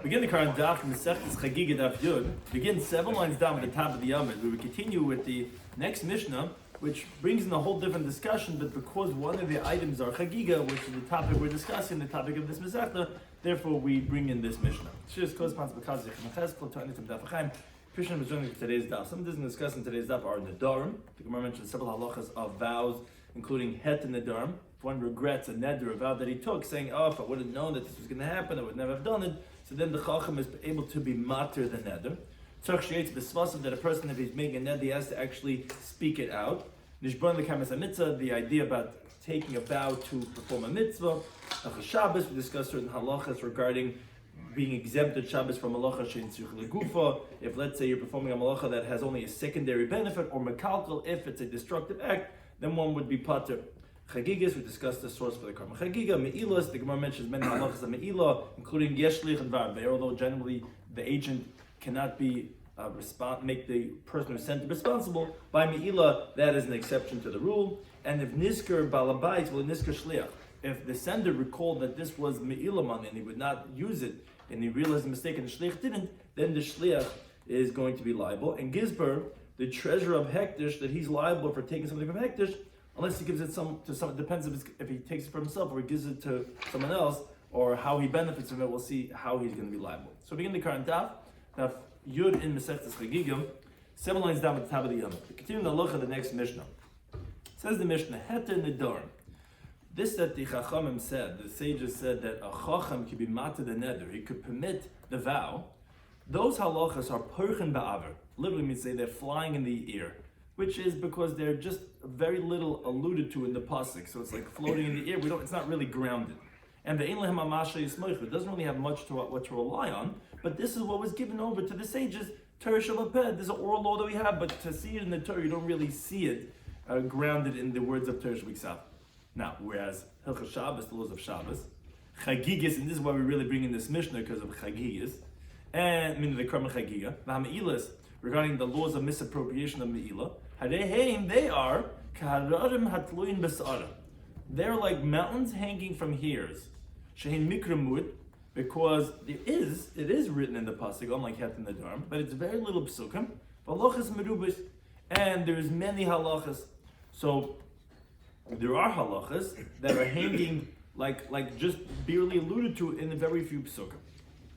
Begin the current Daf Mesechta Chagigah Daf Yud. Begin 7 lines down at the top of the Yomid. We will continue with the next Mishnah, which brings in a whole different discussion. But because one of the items are Chagigah, which is the topic we're discussing, the topic of this Mesechta, therefore we bring in this Mishnah. Shir's corresponds because Krishna was joining today's Daf. Some of the discussed in today's Daf are Nedarim. The Gemara mentions several halachas of vows, including Het and Nedarim. If one regrets a neder, a vow that he took, saying, "Oh, if I would have known that this was going to happen, I would never have done it." So then the Chacham is able to be matir the neder. Tzarch she'etz b'svasav, that a person, if he's making a neder, he has to actually speak it out. Nishbon l'kamas mitzvah, the idea about taking a vow to perform a mitzvah. After Shabbos, we discussed certain halachas regarding being exempted Shabbos from malacha she'in tzruch legufa. If, let's say, you're performing a malacha that has only a secondary benefit, or mekalkel, if it's a destructive act, then one would be pater. Chagigas, we discussed the source for the karma. Chagiga, me'ilas, the Gemara mentions many halachas of me'ilah, including yeshlich and varbe, although generally the agent cannot be make the person who's sent responsible. By me'ilah, that is an exception to the rule. And if nisker balabait, well, nisker shliach, if the sender recalled that this was me'ilah money and he would not use it, and he realized the mistake and the shliach didn't, then the shliach is going to be liable. And gizber, the treasurer of hektish, that he's liable for taking something from hektish, unless he gives it to some, it depends if he takes it for himself or he gives it to someone else, or how he benefits from it. We'll see how he's going to be liable. So begin the current Daf Yud in Mesechta Chagigah, 7 lines down at the top of the Yomid. We continue the look at the next Mishnah. It says the Mishnah, Heter Nedarim. This that the Chachamim said, the sages said that a Chacham could be matir the neder, he could permit the vow. Those halachas are perchen ba'aver. Literally means they're flying in the air, which is because they're just very little alluded to in the pasuk, so it's like floating in the air. It's not really grounded. And the ein lehem amasha yismoichu, it doesn't really have much to what to rely on. But this is what was given over to the sages. Torah shalaped. There's an oral law that we have, but to see it in the Torah, you don't really see it grounded in the words of Torah shebiksav. Now, whereas Hilchos Shabbos, the laws of Shabbos, Chagigas, and this is why we really bring in this Mishnah because of Chagigas, and meaning the Karma Chagiga, V'hame'ilas, regarding the laws of misappropriation of Me'ilah, they are kahararim hatluin b'sa'ara. They're like mountains hanging from hairs. Shehin mikramud, because it is written in the pasuk, unlike Het in the Dharm, but it's very little psukim. Halachas merubis, and there's many halachas. So there are halachas that are hanging like just barely alluded to in a very few psukim.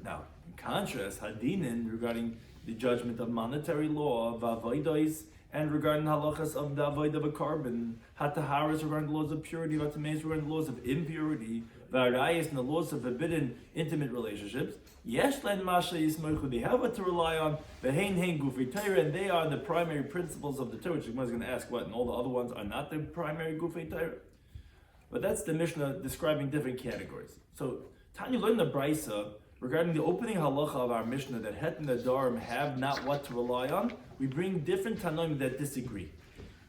Now, in contrast, hadinin regarding the judgment of monetary law, v'avodos, and regarding halachas of the avoid of a carbon, hataharas regarding the laws of purity, v'atameis regarding the laws of impurity, v'arayis and the laws of forbidden intimate relationships. Yesh len masha yismoichu, they have what to rely on. V'hein hein gufei Torah, and they are the primary principles of the Torah. Which Gemara is going to ask, what? And all the other ones are not the primary gufei Torah. But that's the Mishnah describing different categories. So Tanya learned the Brisa regarding the opening halacha of our Mishnah that Het and Nedarim have not what to rely on. We bring different Tanoim that disagree.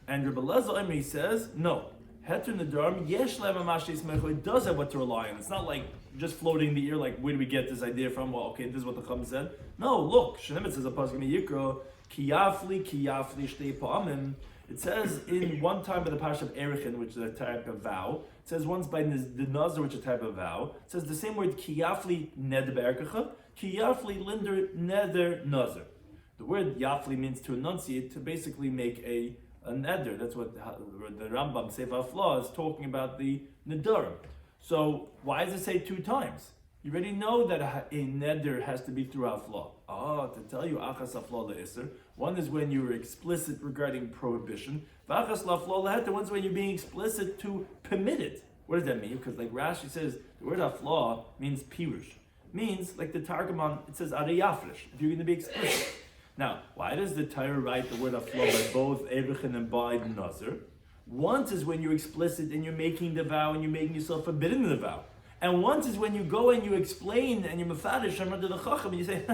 And Rabbi Shloimy says, no, Het and Nedarim, yesh lehem amash yismechu, it does have what to rely on. It's not like just floating in the air, like where do we get this idea from? Well, okay, this is what the Chum said. No, look, Shenemet says a pasuk in Yikra, kiyafli shtei pa'amim. It says in one time by the Parsha of Erechin, which is a type of vow. It says once by the Nazar, which is a type of vow. It says the same word, kiyafli neder be'erkecha, kiyafli linder neder nazar. The word yafli means to enunciate, to basically make a neder. That's what the Rambam Sefer Haflah is talking about the nedarim. So why does it say 2 times? You already know that a neder has to be through haflah. To tell you achas haflah le'isr. One is when you're explicit regarding prohibition. V'achas la'haflah le'heter. One's when you're being explicit to permit it. What does that mean? Because like Rashi says, the word haflah means pirush. Means, like the Targumon, it says ariyafresh, if you're going to be explicit. Now, why does the Torah write the word haflah by both Erechin and by the Nazar? Once is when you're explicit and you're making the vow and you're making yourself forbidden in the vow. And once is when you go and you explain and you mafadish under the chacham and you say,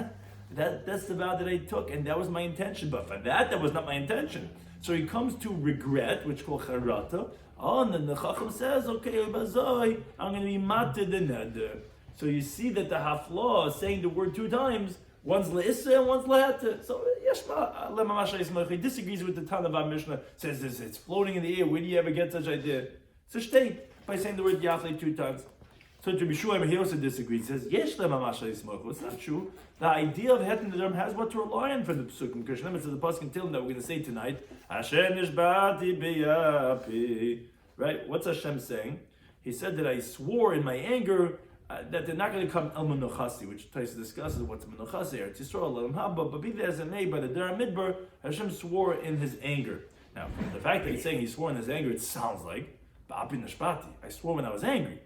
that's the vow that I took and that was my intention, but for that was not my intention. So he comes to regret, which is called charata. And then the chacham says, okay, I'm going to be matir the neder. So you see that the haflah is saying the word 2 times. One's le'issa and one's le'hata. So Yeshma le'mamasha yismach. He disagrees with the Tanav Mishnah. Says it's floating in the air. Where do you ever get such idea? It's a state by saying the word yafli 2 times. So Rabbi Shloimy, he also disagrees. He says, Yesh le mamash le'ismochu. It's not true. The idea of het nedarim has what to rely on for the psukim. Because remember, the pasuk in Tehillim that we're going to say tonight, Hashem nishbati biyapi. Right? What's Hashem saying? He said that I swore in my anger that they're not going to come el menuchasi, which Tais discusses what's menuchasi. Eretz Yisrael, let him haba. But be that as it may, by the Dara Midbar, Hashem swore in his anger. Now, the fact that he's saying he swore in his anger, it sounds like ba'api nishbati. I swore when I was angry.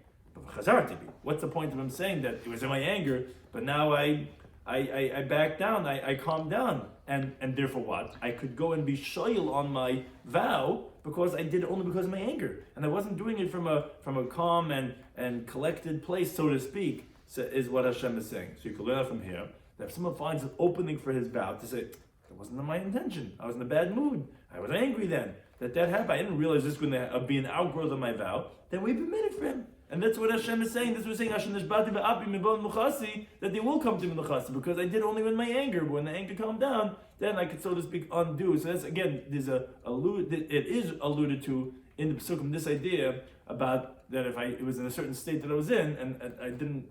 What's the point of him saying that it was in my anger, but now I backed down, I calmed down, and therefore what? I could go and be shoyal on my vow because I did it only because of my anger, and I wasn't doing it from a calm and collected place, so to speak. So is what Hashem is saying. So you can learn from here that if someone finds an opening for his vow to say it wasn't my intention, I was in a bad mood, I was angry then that happened, I didn't realize this was going to be an outgrowth of my vow, then we permit it for him. And that's what Hashem is saying. This is what saying Hashem nishbati be'api mibon muchasi, that they will come to me muchasi because I did only when my anger. But when the anger calmed down, then I could, so to speak, undo. So that's again, it is alluded to in the psukim, this idea about that if it was in a certain state that I was in and I didn't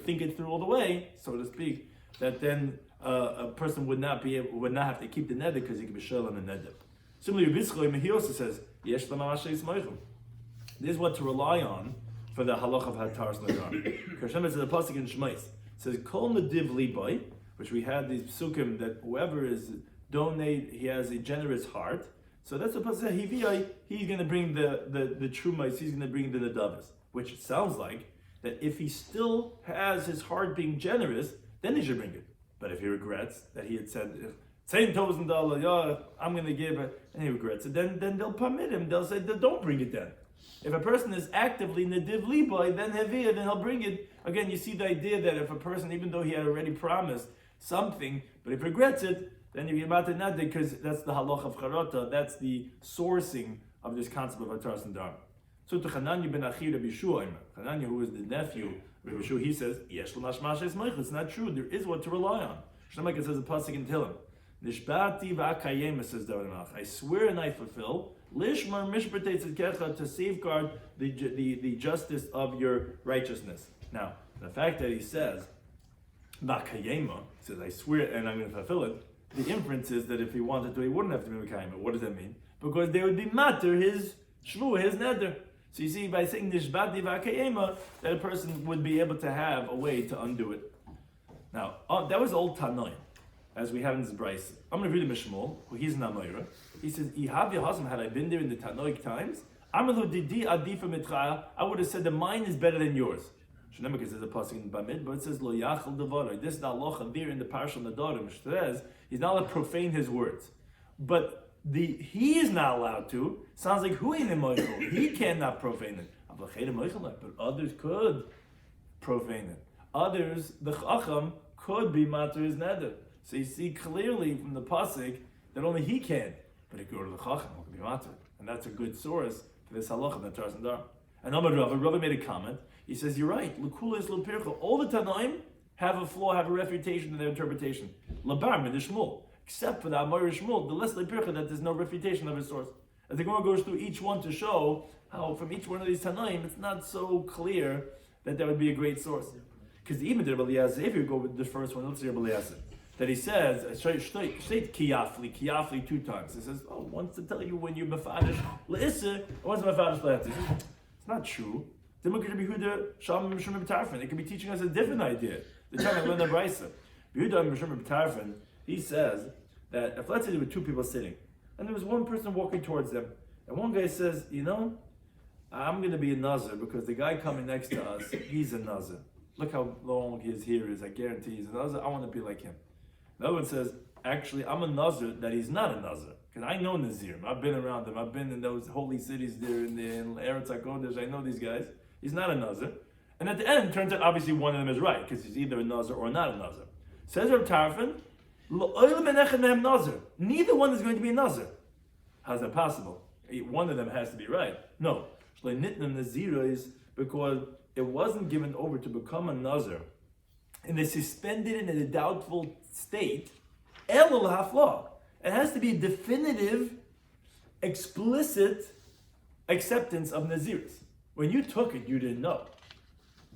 think it through all the way, so to speak, that then a person would not have to keep the neder because he could be shel on the neder. Similarly, Rabbi Shloimy, he also says yesh l'mamash le'ismoichum. This is what to rely on for the halach of Hataras Nadarim. Hashem says the pasuk in Shmais says Kol Nadiv Liboy, which we had these psukim that whoever is donate, he has a generous heart. So that's the pasuk. He's going to bring the trumais. He's going to bring the nadavas, which sounds like that if he still has his heart being generous, then he should bring it. But if he regrets that he had said $10,000, yeah, I'm going to give it, and he regrets it, then they'll permit him. They'll say, don't bring it then. If a person is actively nadiv liboy, then heviyah, then he'll bring it. Again, you see the idea that if a person, even though he had already promised something, but if he regrets it, then you get about it nadir, because that's the halach of charata, that's the sourcing of this concept of Hataras Nadarim. So to Hananya ben Achi Rabbi Shloimy, Hananya, who is the nephew of Rabbi Shloimy, he says, Yesh l'mashmash esmoich. It's not true. There is what to rely on. Shlomo says a pasuk in Tehillim. Nishbati v'akayem, says David Melech. I swear and I fulfill. Lishmar mishpatei tzedkecha, to safeguard the justice of your righteousness. Now, the fact that he says v'akayema, he says I swear and I'm going to fulfill it. The inference is that if he wanted to, he wouldn't have to be v'akayema. What does that mean? Because they would be matter his shvu, his neder. So you see, by saying nishbati v'akayema, that a person would be able to have a way to undo it. Now, that was old Tanoim, as we have in this Bryce. I'm going to read the Mishmol, who he's an Amoira. He says, had I been there in the Tanoic times, I would have said that mine is better than yours. Shnemakis says a pasuk in Bamid, but it says, Lo yachal devaray. This is the halacha there in the Parashah Nadarim, which says, he's not allowed to profane his words. But he is not allowed to. Sounds like hu ain't emoichel. He cannot profane it. But others could profane it. Others, the chacham, could be matter his neder. So you see clearly from the pasuk that only he can. But if you go to the chacham, it can be matter. And that's a good source for this halacha that Hataras Nadarim. And Amar Rava made a comment. He says, you're right. L'kula is l'pircha. All the Tanaim have a flaw, have a refutation in their interpretation. Labar min Shmuel. Except for the Amar Shmuel, the less l'pircha, that there's no refutation of his source. As the Gemara goes through each one to show how from each one of these Tanaim, it's not so clear that would be a great source. Because even the Rabbi Eliezer, if you go with the first one, let's see Rabbi Eliezer, that he says, state kiyafli 2 times. He says, once to tell you when you're mefadish le'isser, once mefadish le'atz. It's not true. It could be teaching us a different idea. The time I learned the Brisa. He says that if let's say there were 2 people sitting, and there was one person walking towards them, and one guy says, I'm going to be a nazir because the guy coming next to us, he's a nazir. Look how long his hair is. I guarantee he's a nazir. I want to be like him. The other one says, actually, I'm a nazir that he's not a nazir. Because I know Nazirim. I've been around them. I've been in those holy cities there in Eretz HaKodesh. I know these guys. He's not a nazir. And at the end, it turns out obviously one of them is right, because he's either a nazir or not a nazir. Says Reb Tarfon, neither one is going to be a nazir. How's that possible? One of them has to be right. No. Nazir is because it wasn't given over to become a nazir, and they suspended it in a doubtful state. Elul hafla. It has to be a definitive, explicit acceptance of naziris. When you took it, you didn't know.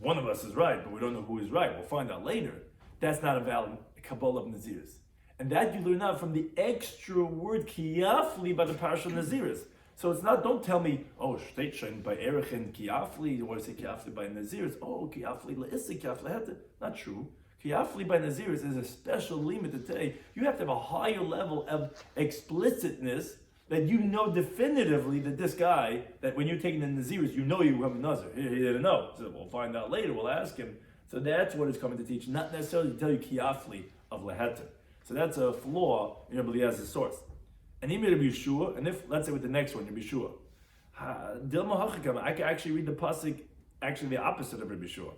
one of us is right, but we don't know who is right. We'll find out later. That's not a valid Kabbalah of Naziris. And that you learn out from the extra word Kiyafli by the Parsha of Naziris. So it's not, don't tell me, oh, Shteitchen by Erechin Kiyafli, or say Kiyafli by Naziris. Oh, Kiyafli La'isi, Kiyafli Heta. Not true. Kiyafli by Naziris is a special limit to today. You have to have a higher level of explicitness that you know definitively that this guy, that when you're taking the Naziris, you know you have a Nazir. He didn't know. So we'll find out later, we'll ask him. So that's what it's coming to teach, not necessarily to tell you Kiyafli of Leheter. So that's a flaw in Rabbi Eliezer's source. And he made Rabbi Yeshua, and if, let's say with the next one, Rabbi Yeshua, I can actually read the pasuk, actually the opposite of Rabbi Yeshua.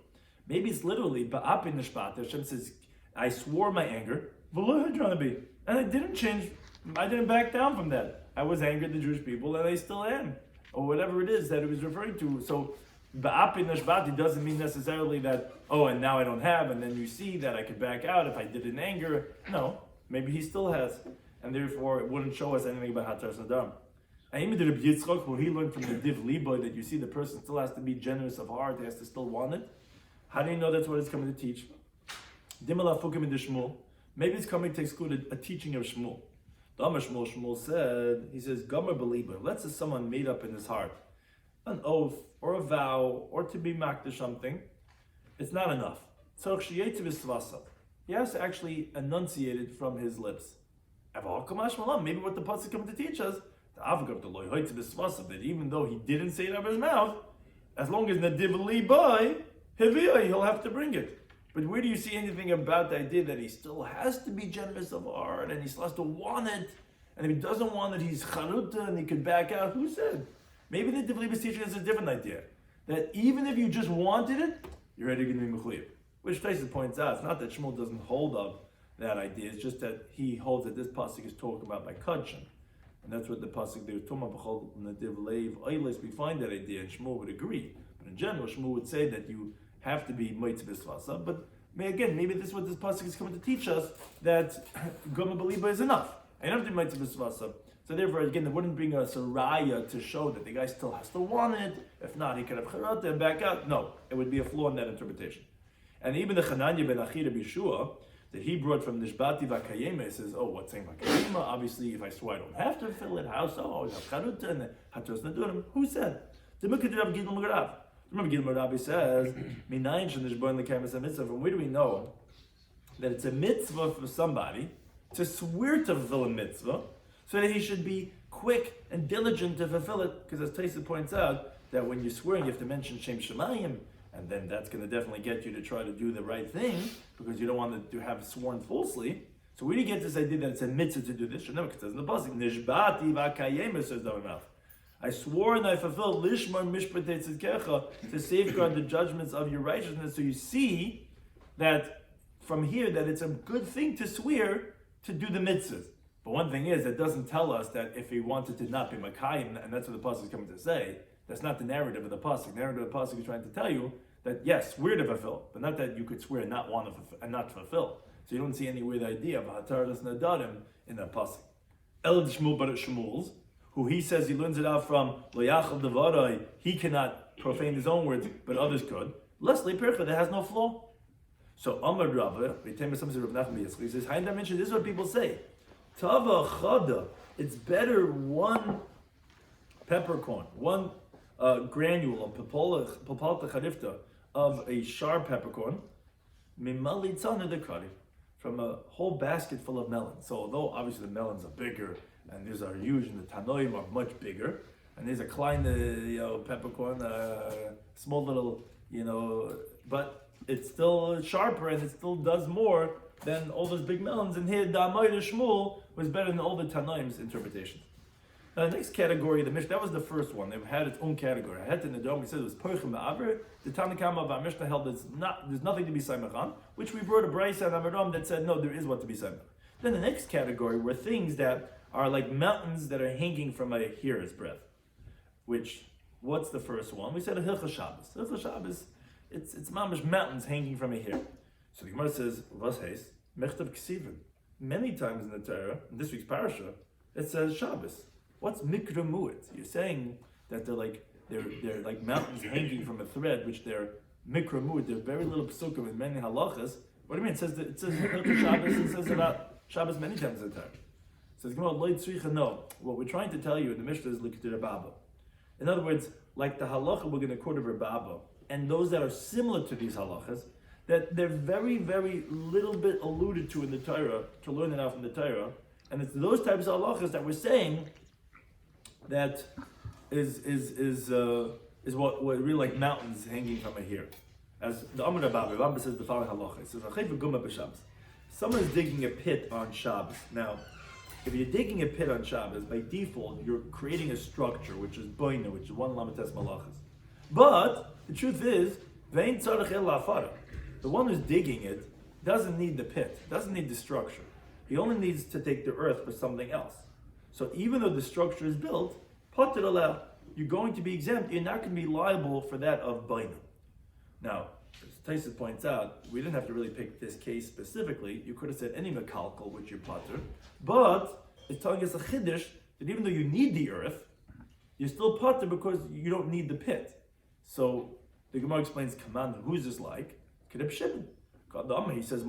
Maybe it's literally, Ba'api Nishpat, Hashem says, I swore my anger, and I didn't change, I didn't back down from that. I was angry at the Jewish people, and I still am. Or whatever it is that it was referring to. So, Ba'api Nishpat doesn't mean necessarily that, oh, and now I don't have, and then you see that I could back out if I did it in anger. No, maybe he still has. And therefore, it wouldn't show us anything about Hatar Sadam. And even the Rabbi Yitzchak, who he learned from the Div Liboy, that you see the person still has to be generous of heart, he has to still want it. How do you know that's what it's coming to teach? Dimala Fukim in the Shmuel. Maybe it's coming to exclude a teaching of Shmuel. The Amar Shmuel said, he says, Gomer Belieber. Let's say someone made up in his heart an oath or a vow or to be makdash something. It's not enough. He has to actually enunciate it from his lips. Maybe what the pasuk is coming to teach us, that even though he didn't say it out of his mouth, as long as nadiv libai, he'll have to bring it. But where do you see anything about the idea that he still has to be generous of heart and he still has to want it, and if he doesn't want it, he's charuta and he could back out? Who said? Maybe the Div Libas teaching is a different idea. That even if you just wanted it, you're ready to be mechuyev. Which Taisa points out, it's not that Shmuel doesn't hold of that idea, it's just that he holds that this pasuk is talking about by Kadshan. And that's what the pasuk there, Tuma B'chol Nadiv Leiv Oiles, we find that idea, and Shmuel would agree. But in general, Shmuel would say that you have to be Moitz B'Svasa. But maybe this is what this pasuk is coming to teach us, that Goma B'Liba is enough. I don't have to be Moitz B'Svasa. So therefore, again, it wouldn't bring us a raya to show that the guy still has to want it. If not, he could have charata and back out. No, it would be a flaw in that interpretation. And even the Chananya ben Achir Bishua, that he brought from Nishbati Vakayema, says, oh, what's saying Vakayema? Obviously, if I swear I don't have to fill it, how so? I have charata and hatos nadurim. Who said? Remember Gidl Marabi says, Minayin shenishbar in the kamas mitzvah. From where do we know that it's a mitzvah for somebody to swear to fulfill a mitzvah, so that he should be quick and diligent to fulfill it? Because as Taisa points out, that when you're swearing, you have to mention Shem Shemayim, and then that's going to definitely get you to try to do the right thing, because you don't want to have sworn falsely. So where do you get this idea that it's a mitzvah to do this? Remember, it says in the pasuk, Nishbati v'akayem, says the mouth. I swore and I fulfilled Lishmar Mishpatei Tzidkecha, to safeguard the judgments of your righteousness. So you see that from here that it's a good thing to swear to do the mitzvahs. But one thing is, it doesn't tell us that if he wanted to not be Makayim, and that's what the pasuk is coming to say, that's not the narrative of the pasuk. The narrative of the pasuk is trying to tell you that yes, swear to fulfill, but not that you could swear and not want to fulfill, and not fulfill. So you don't see anywhere the idea of Hataras Nadarim in that pasuk. El Shmuel Bar Shmuel's, who he says he learns it out from Loyachal Devarai, he cannot profane his own words, but others could. Leslie Percha, that has no flaw. So Amar Rabba, he says, Hain Dimension, this is what people say. Tava Chada, it's better one peppercorn, one granule of Papalta Charifta of a sharp peppercorn, Mimalitzana de Kari, from a whole basket full of melons. So although obviously the melons are bigger, and these are huge, and the Tanoim are much bigger, and there's a klein peppercorn, small little, but it's still sharper and it still does more than all those big melons. And here, the Amayr Shmuel was better than all the Tanoim's interpretations. Now, the next category, the Mishnah, that was the first one. They had its own category. Het in the Dome, we said it was Perchim Ma'aver. The Tanakama of our Mishnah held there's nothing to be Saimach on, which we brought a Braysa and Amaram that said, no, there is what to be Saimach. Then the next category were things that are like mountains that are hanging from a hair's breadth. Which, what's the first one? We said a Hilchah Shabbos. Hilchah Shabbos, it's mamish mountains hanging from a hair. So the Gemara says, "Was heißt Mechtav Ksivim?" Many times in the Torah, in this week's parasha, it says Shabbos. What's Mikra Mu'it? You're saying that they're like mountains hanging from a thread, which they're mikra mud, there's very little psukim in many halachas. What do you mean? It says Hilchos Shabbos. It says about Shabbos many times in the time. It says no. What we're trying to tell you in the Mishnah is Likutei Rabba. In other words, like the halacha we're going to quote of Rabba, and those that are similar to these halachas, that they're very, very little bit alluded to in the Torah, to learn it out from the Torah, and it's those types of halachas that we're saying that is what really like mountains hanging from a hair. As the Amar Rabba says the following halacha. It says, someone is digging a pit on Shabbos. Now, if you're digging a pit on Shabbos, by default, you're creating a structure, which is boina, which is one lamates malachas. But the truth is, vein tzarech el la'afara. The one who's digging it doesn't need the pit, doesn't need the structure. He only needs to take the earth for something else. So even though the structure is built, pater aleh, you're going to be exempt. You're not going to be liable for that of boina. Now, as Taisa points out, we didn't have to really pick this case specifically. You could have said any mekalkal, which you're pater, but it's telling us a chiddush that even though you need the earth, you're still pater because you don't need the pit. So the Gemara explains, command, who's this like? Kedeb Shimon. He says,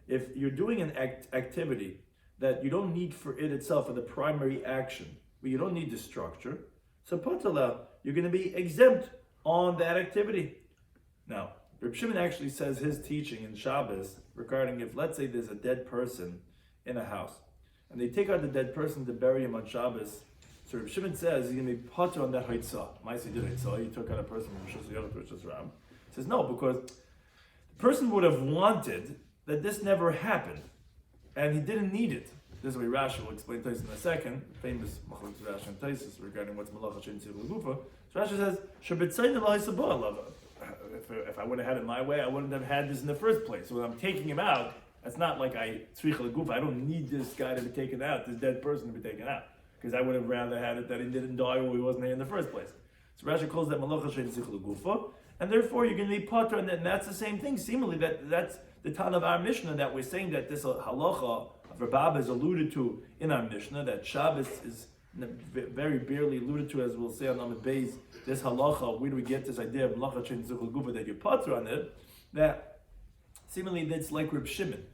if you're doing an activity that you don't need for it itself, for the primary action, but you don't need the structure, so patala, you're going to be exempt on that activity. Now, Reb Shimon actually says his teaching in Shabbos regarding if, let's say, there's a dead person in a house, and they take out the dead person to bury him on Shabbos. So Reb Shimon says he's going to be pater on that haitzah. Maaseh did haitzah. He took out a person from Rishus Yochid to Rishus Ram. He says no, because the person would have wanted that this never happened, and he didn't need it. This is what Rashi will explain to us in a second. Famous machlokes Rashi and Taisus regarding what's malacha shein tzir l'gufa. So Rashi says, "Shabitzayin l'haisabah." If I would have had it my way, I wouldn't have had this in the first place. So when I'm taking him out, it's not like I tzrich l'gufa. I don't need this guy to be taken out, this dead person to be taken out, because I would have rather had it that he didn't die or he wasn't here in the first place. So Rashi calls that malacha shein tzir l'gufa, and therefore you're going to be pater, and that's the same thing. Seemingly, that's the ton of our Mishnah that we're saying that this halacha of Rabba is alluded to in our Mishnah, that Shabbos is very barely alluded to, as we'll say on Amud Beis. This halacha, where do we get this idea of malacha shein tzir l'gufa that you're pater on it? That seemingly that's like Reb Shimon,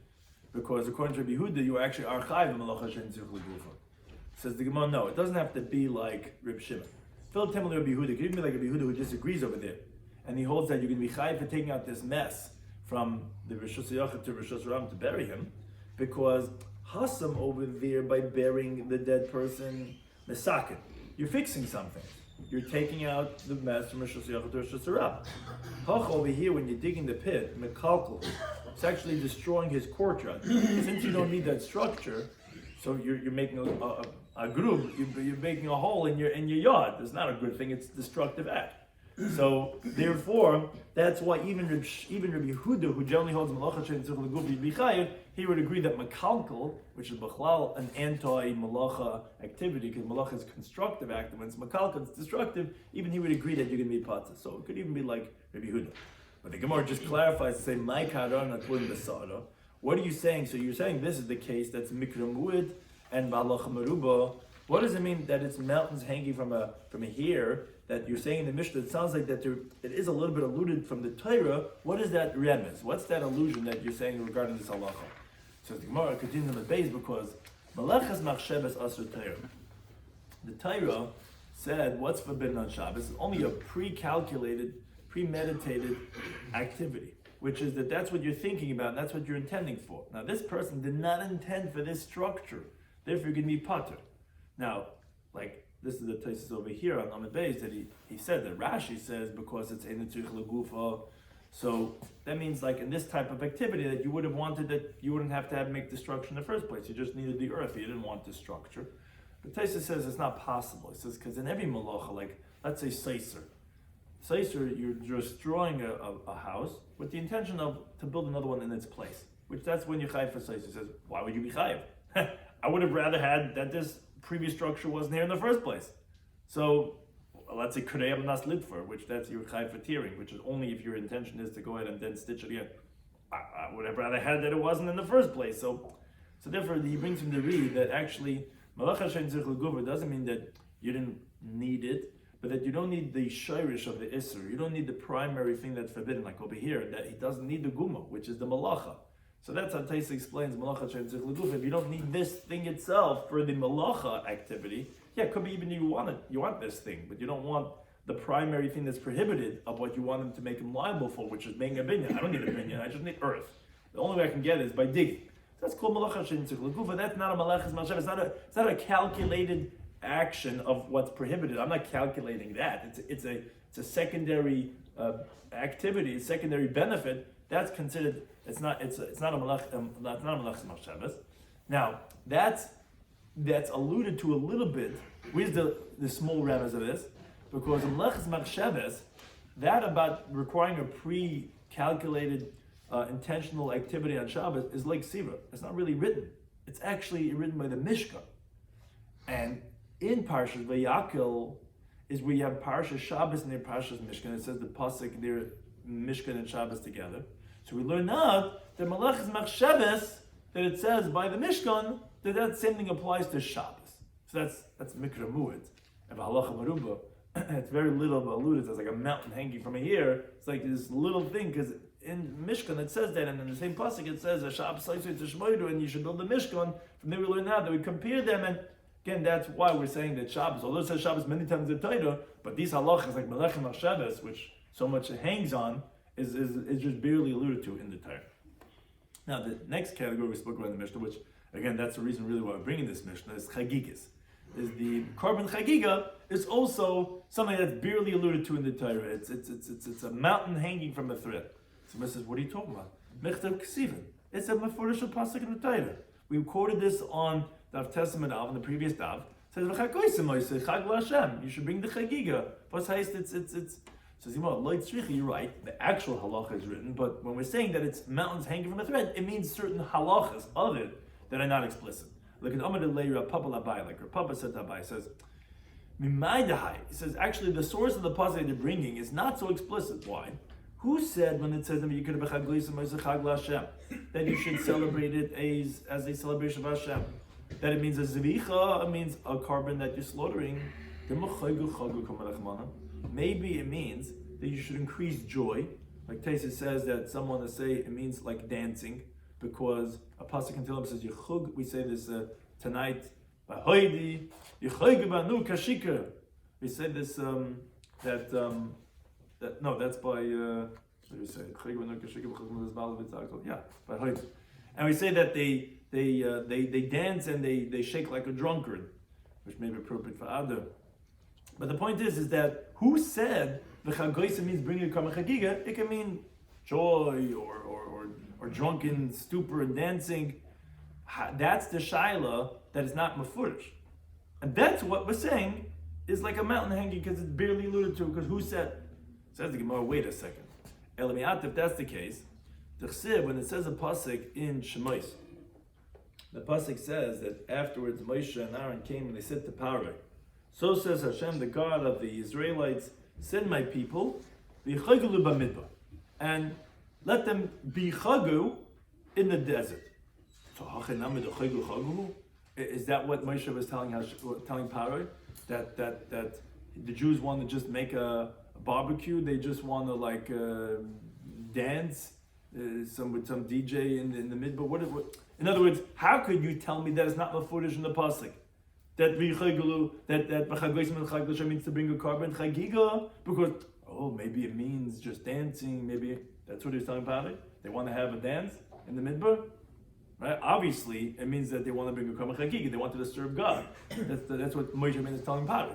because according to Rabbi Yehuda, you actually are chayiv malacha shein tzir l'gufa. Says the Gemara, no, it doesn't have to be like Reb Shimon. Philip Temel Rabbi Yehuda, it could even be like Rabbi Yehuda who disagrees over there, and he holds that you're going to be chayiv for taking out this mess from the Rishus Yochid to Rishus Ram to bury him, because Hasam over there by burying the dead person, Mesakin, you're fixing something. You're taking out the mess from Rishus Yochid to Rishus Ram. Hach over here, when you're digging the pit, Mekalkal, it's actually destroying his courtyard. Since you don't need that structure, so you're making a groove, you're making a hole in your yard. It's not a good thing, it's a destructive act. So therefore, that's why even Rabbi Yehuda, who generally holds malacha shein tzir l'gufa b'chayiv, he would agree that makalkal, which is b'chlal an anti-malacha activity, because malacha is a constructive act, and when it's makalkal, it's destructive. Even he would agree that you're going to be pater. So it could even be like Rabbi Yehuda. But the Gemara just clarifies to say, "My karan atvim b'sara." What are you saying? So you're saying this is the case that's mikra mu'id and malacha meruba. What does it mean that it's mountains hanging from a hair? That you're saying in the Mishnah, it sounds like that it is a little bit alluded from the Torah. What is that remez? What's that allusion that you're saying regarding this halacha? So the Gemara continues on the base because Malachas machsheves asur Torah. The Torah said what's forbidden on Shabbos is only a pre-calculated, premeditated activity, which is that's what you're thinking about, and that's what you're intending for. Now, this person did not intend for this structure, therefore you're going to be pater. Now, like, this is the Taisus over here on Amud Beis that he said that Rashi says because it's ein tzrich l'gufa, so that means like in this type of activity that you would have wanted that you wouldn't have to make the structure in the first place. You just needed the earth. You didn't want the structure. But Taisus says it's not possible. He says because in every malacha, like let's say seiser, you're destroying a house with the intention to build another one in its place. Which that's when you're chayiv for seiser. He says why would you be chayiv? I would have rather had that this previous structure wasn't here in the first place. So let's say Kureyam Nas Lidfer, which that's your chayiv for tearing, which is only if your intention is to go ahead and then stitch it again. I would have rather had that it wasn't in the first place. So therefore he brings him to read that actually Malacha shein tzrich l'gufa doesn't mean that you didn't need it, but that you don't need the shirish of the isser. You don't need the primary thing that's forbidden, like over here, that he doesn't need the guma, which is the malacha. So that's how Taisa explains malacha she'en tzich l'guf. If you don't need this thing itself for the malacha activity, yeah, it could be even you want this thing, but you don't want the primary thing that's prohibited of what you want him to make him liable for, which is being a binyan. I don't need a binyan, I just need earth. The only way I can get it is by digging. That's called malacha she'en tzich l'guf, but that's not a malachas malshav. It's not a calculated action of what's prohibited. I'm not calculating that. It's a secondary activity, a secondary benefit. That's considered. It's not a malachas malshavas. Now that's alluded to a little bit. Where's the small remnants of this? Because in malachas malshavas, that about requiring a pre-calculated intentional activity on Shabbos is like Siva. It's not really written. It's actually written by the Mishkan. And in Parshas Vayakil is where you have Parshas Shabbos and Parshas Mishkan. It says the pasuk there, Mishkan and Shabbos together. So we learn now that Malachas Machshavas, that it says by the Mishkan, that same thing applies to Shabbos. So that's Mikra Mu'ed. And Halacha Maruba, it's very little but alluded. It's like a mountain hanging from here. It's like this little thing, because in Mishkan it says that, and in the same pasuk it says Shabbos and you should build the Mishkan. From there we learn now that we compare them, and again, that's why we're saying that Shabbos, although it says Shabbos many times in the Torah, but these halachas like Melechem HaShabbos, which so much it hangs on, is just barely alluded to in the Torah. Now, the next category we spoke about in the Mishnah, which again, that's the reason really why we're bringing this Mishnah, is Chagigas. Is the Korban Chagiga is also something that's barely alluded to in the Torah. It's a mountain hanging from a thread. So Mishnah says, what are you talking about? Mechtav Ksivin. It's a Mefurish pasuk in the Torah. We quoted this on Daf Testament Av in the previous Daf. It says, you should bring the Chagiga. What's heist? It's says, you're right, the actual halacha is written, but when we're saying that it's mountains hanging from a thread, it means certain halachas of it that are not explicit. Look at Amad Leira Papa Labai, like Papa said Labai, says, he says, actually the source of the pasuk they're bringing is not so explicit. Why? Who said when it says that you should celebrate it as a celebration of Hashem? That it means a zvicha, it means a carbon that you're slaughtering. Maybe it means that you should increase joy. Like Taisa says that someone to say it means like dancing, because a pasuk in Tehillim says Yechug. We say this tonight. We say this that's by what do we say? Yeah, by Hoyd. And we say that they dance and they shake like a drunkard, which may be appropriate for Adar. But the point is that who said the Chagoisa means bringing a Karma Chagiga? It can mean joy or drunken stupor and dancing. That's the Shaila that is not Mefurish. And that's what we're saying is like a mountain hanging because it's barely alluded to, because who said? Says the Gemara, wait a second. Elamiat, if that's the case, the Chsiv, when it says a pasuk in Shemais, the pasuk says that afterwards Moshe and Aaron came and they said to Paroi, so says Hashem, the God of the Israelites, send my people, v'yichagulu b'midbar, and let them be chagu in the desert. So is that what Moshe was telling Paroi? That the Jews want to just make a barbecue? They just want to dance with some DJ in the midbar? What? In other words, how could you tell me that it's not mafurish in the pasuk? That that means to bring a carbon chagiga, because maybe it means just dancing. Maybe that's what he's telling Paroi. They want to have a dance in the midbar, right? Obviously, it means that they want to bring a carbon chagiga. They wanted to serve God. That's what Moshe is telling Paroi.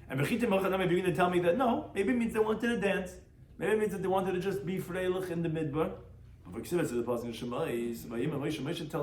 And maybe you're going to tell me that no, maybe it means they wanted to dance. Maybe it means that they wanted to just be freilich in the midbar. Moshe tells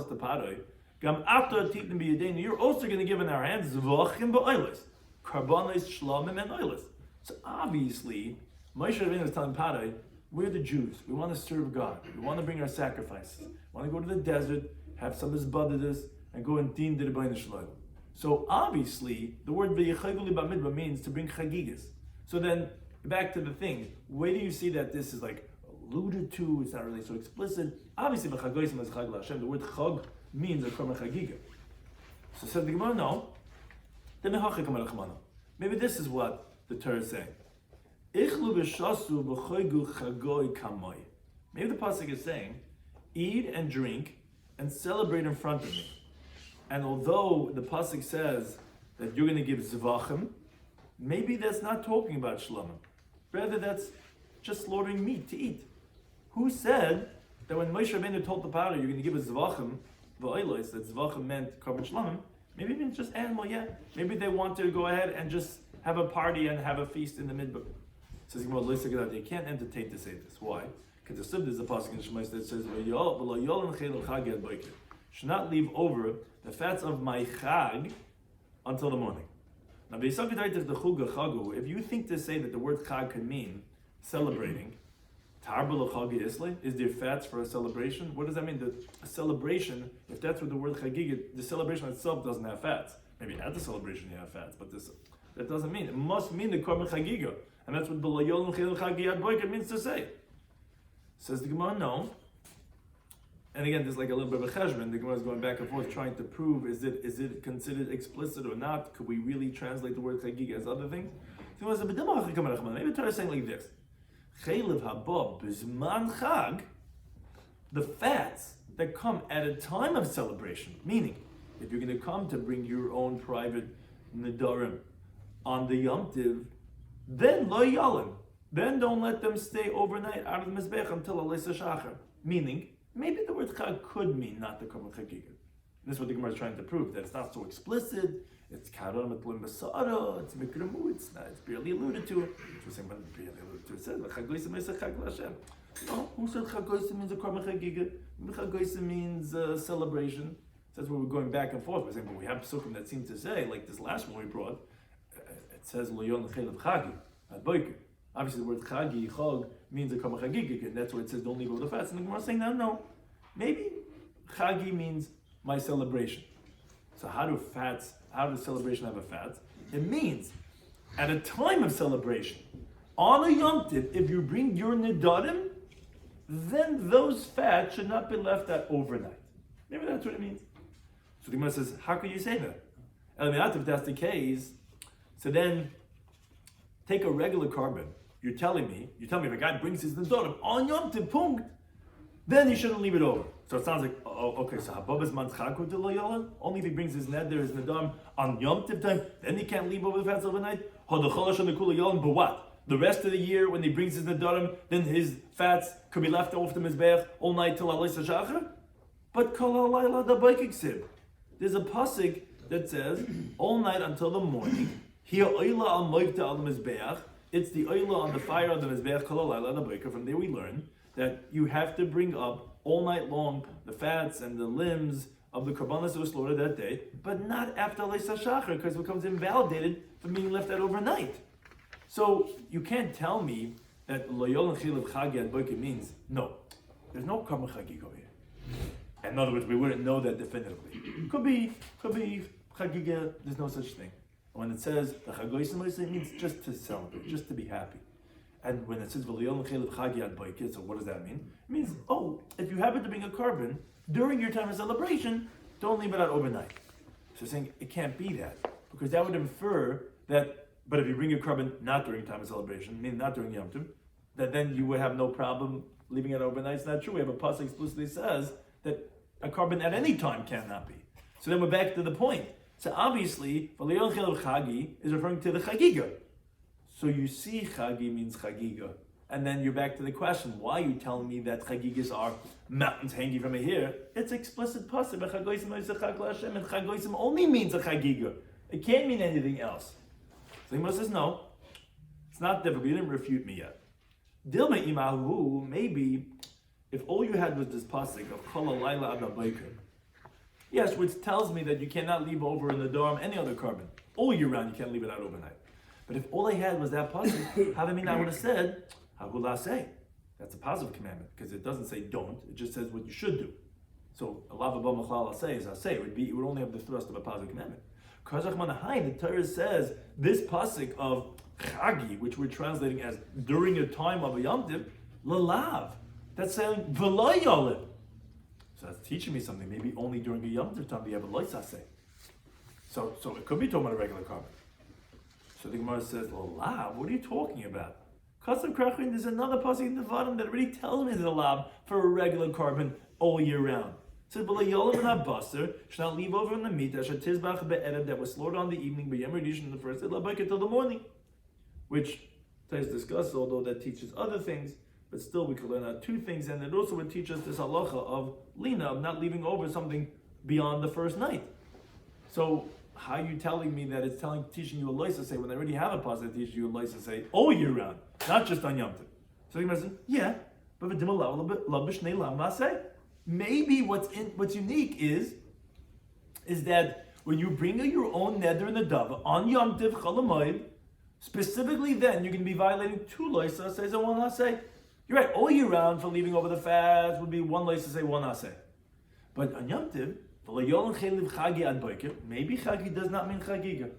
the Paroi, you're also going to give in our hands karbanos shlamim and oilis. So obviously, Moshe Rabbeinu is telling Paroi, we're the Jews. We want to serve God. We want to bring our sacrifices. We want to go to the desert, have some izbadadas, and go and din the Rebbeinu Shalom. So obviously, the word v'yichaguli b'midbar means to bring chagigas. So then, back to the thing, where do you see that this is like alluded to? It's not really so explicit. Obviously, v'chagoysim is chag l'Hashem. The word chag means a korban chagiga. So said the Gemara, no. Maybe this is what the Torah is saying? Ichlu v'shasu v'choigu chagoi kamoi. Maybe the pasuk is saying, eat and drink and celebrate in front of me. And although the pasuk says that you're going to give zvachim, maybe that's not talking about shlomim. Rather, that's just slaughtering meat to eat. Who said that when Moshe Rabbeinu told the Paro, you're going to give a zvachim, v'oilos, that zvachim meant korban shlomim, maybe even just animal, yeah. Maybe they wanted to go ahead and just have a party and have a feast in the midbar. Says they can't entertain to say this. Why? Because there's a pasuk in Shemais that says, should not leave over the fats of my chag until the morning. Now, if you think to say that the word chag could mean celebrating, is there fats for a celebration? What does that mean? A celebration, if that's what the word chagiga, the celebration itself doesn't have fats. Maybe at the celebration you have fats, but that doesn't mean. It must mean the korban chagiga. And that's what b'lo chel chagiyat boiker means to say. Says the Gemara, no. And again, there's like a little bit of a cheshbon. The Gemara is going back and forth trying to prove, is it considered explicit or not? Could we really translate the word chagiga as other things? Maybe the Torah is saying like this. The fats that come at a time of celebration, meaning if you're going to come to bring your own private nedarim on the Yom Tiv, then lo yalim, then don't let them stay overnight out of the mizbech until Alaysa Shachar. Meaning, maybe the word chag could mean not the korban chagiga. This is what the Gemara is trying to prove, that it's not so explicit. It's karam etlim basara. It's mikramu. It's barely alluded to. We're saying, but barely alluded to. It says chagoysim is a chag l'Hashem. No, who said chagoysim means a korban chagiga? Chagoysim means celebration. That's where we're going back and forth. We're saying, but we have psukim that seem to say, like this last one we brought. It says lo yon l'chel of chagi at boiker. Obviously, the word chagi chag means a korban chagiga, and that's why it says don't leave over the fats. And the Gemara is saying, no. Maybe chagi means my celebration. So how does celebration have a fat? It means at a time of celebration, on a Yom Tiv, if you bring your nedarim, then those fats should not be left out overnight. Maybe that's what it means. So the Gemara says, how could you say that? If that's the case, so then take a regular korban. You tell me if a guy brings his nedarim on Yom Tiv, punkt, then he shouldn't leave it over. So it sounds like, okay, so Hababas Manchaku de Loyola, only if he brings his neder, his nedam on Yom Tiv time, then he can't leave over the fats overnight? But what? The rest of the year, when he brings his nedarim, then his fats could be left off the mizbeach all night till Alaysa Shachar? But Kol HaLayla da Baikik Sib. There's a pasuk that says, all night until the morning, Hiya Oyla al Moivta al Mizbeach, it's the Oyla on the fire of the mizbeach, Kol HaLayla da Baikik. From there we learn that you have to bring up all night long the fats and the limbs of the korbanos that were slaughtered that day, but not after Alaysa Shachar, because it becomes invalidated from being left out overnight. So you can't tell me that lo yol chil of chagi ad boiker means no. There's no korban chagiga over here. In other words, we wouldn't know that definitively. Could be chagiga. There's no such thing. When it says the chagoysim, it means just to celebrate, just to be happy. And when it says v'lo chil of chagi ad boiker, so what does that mean? It means, if you happen to bring a korban during your time of celebration, don't leave it out overnight. So saying it can't be that, because that would infer that. But if you bring your korban not during time of celebration, meaning not during Yom Tov, that then you would have no problem leaving it overnight. It's not true. We have a pasuk explicitly says that a korban at any time cannot be. So then we're back to the point. So obviously, v'lo chel of chagi is referring to the chagiga. So you see, chagi means chagiga, and then you're back to the question: why are you telling me that chagigas are mountains hanging from here? It's explicit pasuk. And chagoysim only means a chagiga. It can't mean anything else. So the Gemara says, no, it's not difficult. You didn't refute me yet. Dilma imahu, maybe if all you had was this pasuk of kol halayla ad haboker, yes, which tells me that you cannot leave over in the dorm any other korban. All year round, you can't leave it out overnight. But if all I had was that pasuk, I would have said, hagula say. That's a positive commandment, because it doesn't say don't, it just says what you should do. So, Allah v'ba machlal asay is asay. It would only have the thrust of a positive commandment. The Torah says this pasuk of chagi, which we're translating as during a time of a Yom Tiv, lalav. That's saying v'lo yolim. So that's teaching me something. Maybe only during a Yom Tiv time we have a loisase. So it could be talking about a regular korban. So the Gemara says, lab, what are you talking about? Kasav Krachin, there's another pasuk in the bottom that already tells me there's a lab for a regular carbon all year round. It says, B'la and Abasar, should not leave over in the meat, Asher Tizbach Be'erev, that was slaughtered on the evening, B'yem Rishon in the first day, L'Baika till the morning. Which Tais discussed, although that teaches other things, but still we could learn out two things, and it also would teach us this halacha of lina, of not leaving over something beyond the first night. So, how are you telling me that it's teaching you a loisa say when I already have a pasuk that teaches you a loisa say all year round, not just on Yom Tov? So the Gemara says, yeah, but maybe what's unique is that when you bring your own neder in the dava on Yom Tov Cholamoid, specifically then you're going to be violating two loisa says and one asay. You're right. All year round for leaving over the fast would be one loisa say one asay, but on Yom Tov. Maybe Chagi does not mean Chagigah.